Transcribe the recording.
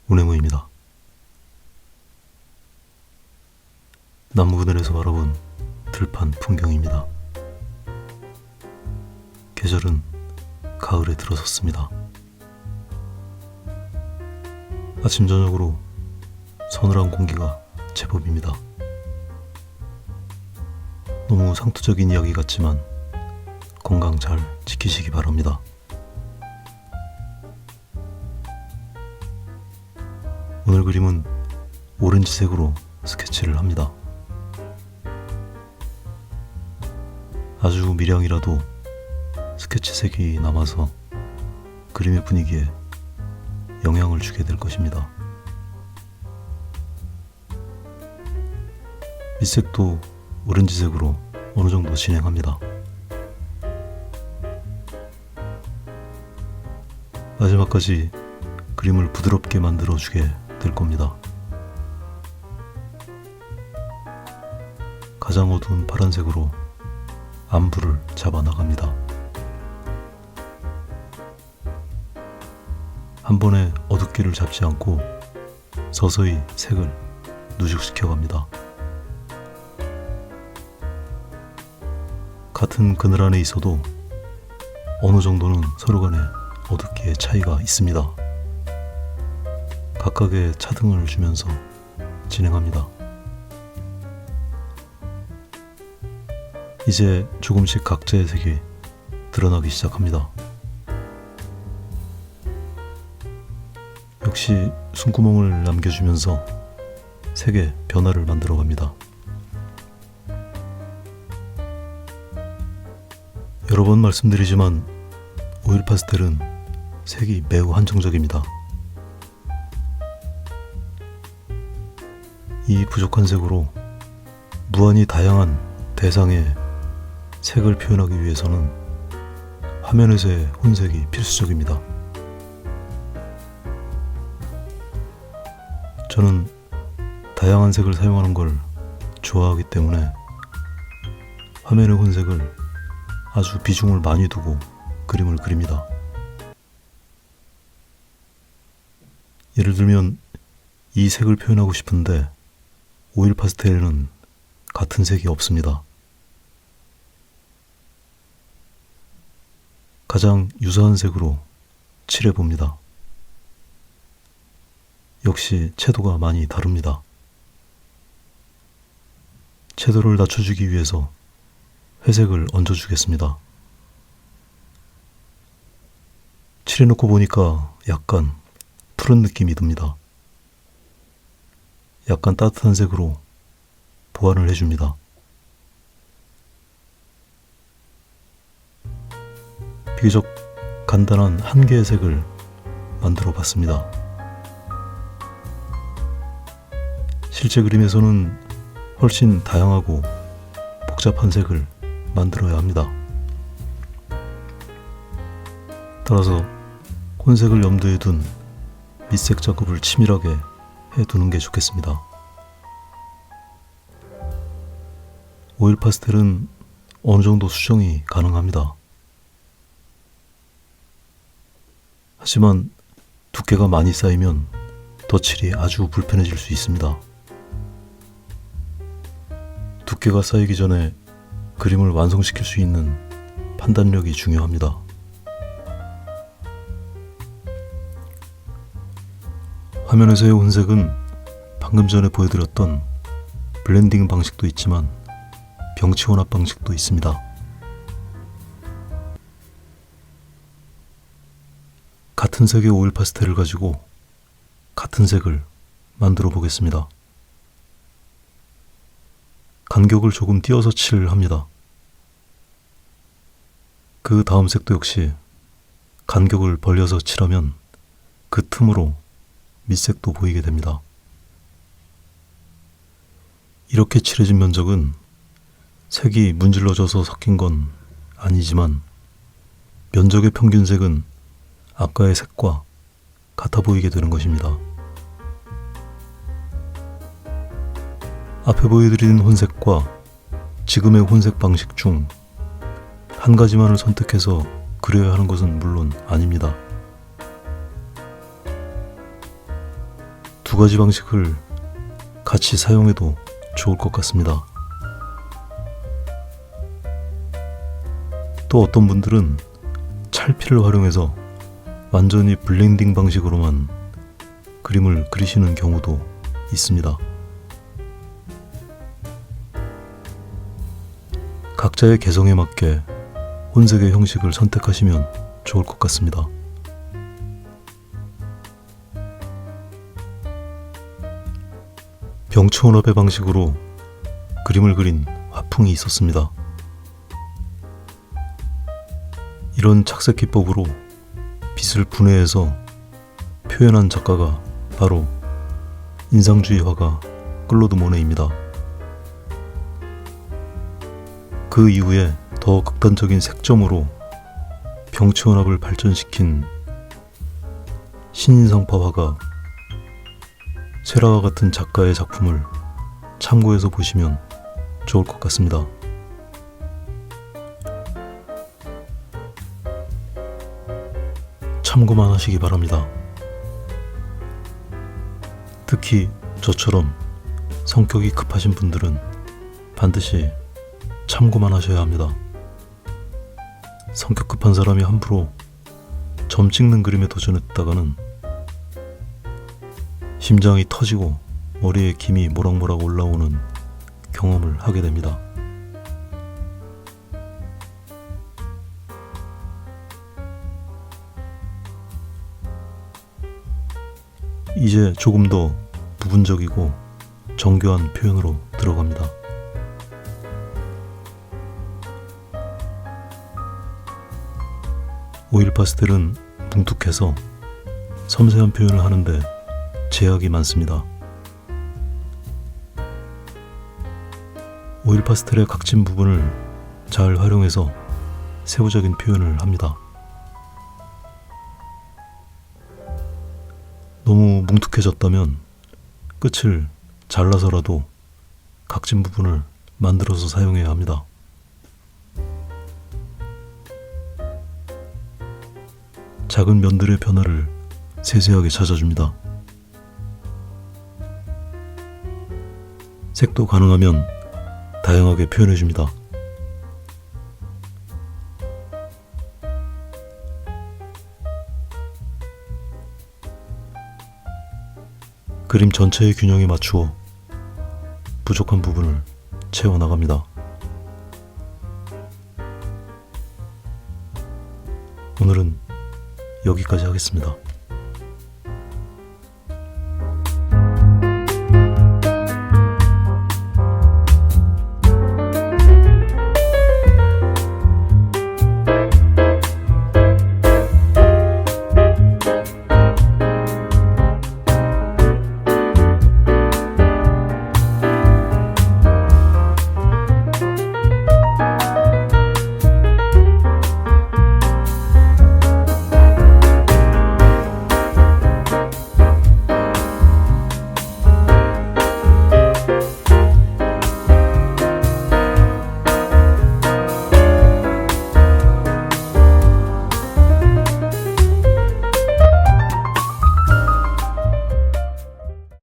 운행호입니다. 남부그늘에서 바라본 들판 풍경입니다. 계절은 가을에 들어섰습니다. 아침 저녁으로 서늘한 공기가 제법입니다. 너무 상투적인 이야기 같지만 건강 잘 지키시기 바랍니다. 오늘 그림은 오렌지색으로 스케치를 합니다. 아주 미량이라도 스케치색이 남아서 그림의 분위기에 영향을 주게 될 것입니다. 밑색도 오렌지색으로 어느 정도 진행합니다. 마지막까지 그림을 부드럽게 만들어주게 될 겁니다. 가장 어두운 파란색으로 안부를 잡아 나갑니다. 한 번에 어둡기를 잡지 않고 서서히 색을 누죽시켜 갑니다. 같은 그늘 안에 있어도 어느 정도는 서로 간에 어둡기의 차이가 있습니다. 각각의 차등을 주면서 진행합니다. 이제 조금씩 각자의 색이 드러나기 시작합니다. 역시 숨구멍을 남겨주면서 색의 변화를 만들어 갑니다. 여러 번 말씀드리지만 오일 파스텔은 색이 매우 한정적입니다. 이 부족한 색으로 무한히 다양한 대상의 색을 표현하기 위해서는 화면에서의 혼색이 필수적입니다. 저는 다양한 색을 사용하는 걸 좋아하기 때문에 화면의 혼색을 아주 비중을 많이 두고 그림을 그립니다. 예를 들면 이 색을 표현하고 싶은데 오일 파스텔에는 같은 색이 없습니다. 가장 유사한 색으로 칠해봅니다. 역시 채도가 많이 다릅니다. 채도를 낮춰주기 위해서 회색을 얹어주겠습니다. 칠해놓고 보니까 약간 푸른 느낌이 듭니다. 약간 따뜻한 색으로 보완을 해줍니다. 비교적 간단한 한 개의 색을 만들어 봤습니다. 실제 그림에서는 훨씬 다양하고 복잡한 색을 만들어야 합니다. 따라서 혼색을 염두에 둔 밑색 작업을 치밀하게 해두는 게 좋겠습니다. 오일 파스텔은 어느 정도 수정이 가능합니다. 하지만 두께가 많이 쌓이면 덧칠이 아주 불편해질 수 있습니다. 두께가 쌓이기 전에 그림을 완성시킬 수 있는 판단력이 중요합니다. 화면에서의 혼색은 방금 전에 보여드렸던 블렌딩 방식도 있지만 병치 혼합 방식도 있습니다. 같은 색의 오일 파스텔을 가지고 같은 색을 만들어 보겠습니다. 간격을 조금 띄어서 칠을 합니다. 그 다음 색도 역시 간격을 벌려서 칠하면 그 틈으로 밑색도 보이게 됩니다. 이렇게 칠해진 면적은 색이 문질러져서 섞인 건 아니지만 면적의 평균색은 아까의 색과 같아 보이게 되는 것입니다. 앞에 보여드린 혼색과 지금의 혼색 방식 중 한 가지만을 선택해서 그려야 하는 것은 물론 아닙니다. 가지 방식을 같이 사용해도 좋을 것 같습니다. 또 어떤 분들은 찰피를 활용해서 완전히 블렌딩 방식으로만 그림을 그리시는 경우도 있습니다. 각자의 개성에 맞게 혼색의 형식을 선택하시면 좋을 것 같습니다. 병초원업의 방식으로 그림을 그린 화풍이 있었습니다. 이런 착색 기법으로 빛을 분해해서 표현한 작가가 바로 인상주의 화가 클로드 모네입니다. 그 이후에 더 극단적인 색점으로 병치원학을 발전시킨 신인상파 화가 세라와 같은 작가의 작품을 참고해서 보시면 좋을 것 같습니다. 참고만 하시기 바랍니다. 특히 저처럼 성격이 급하신 분들은 반드시 참고만 하셔야 합니다. 성격 급한 사람이 함부로 점 찍는 그림에 도전했다가는 심장이 터지고 머리에 김이 모락모락 올라오는 경험을 하게 됩니다. 이제 조금 더 부분적이고 정교한 표현으로 들어갑니다. 오일 파스텔은 뭉툭해서 섬세한 표현을 하는데 제약이 많습니다. 오일 파스텔의 각진 부분을 잘 활용해서 세부적인 표현을 합니다. 너무 뭉툭해졌다면 끝을 잘라서라도 각진 부분을 만들어서 사용해야 합니다. 작은 면들의 변화를 세세하게 찾아줍니다. 색도 가능하면 다양하게 표현해줍니다. 그림 전체의 균형에 맞추어 부족한 부분을 채워나갑니다. 오늘은 여기까지 하겠습니다.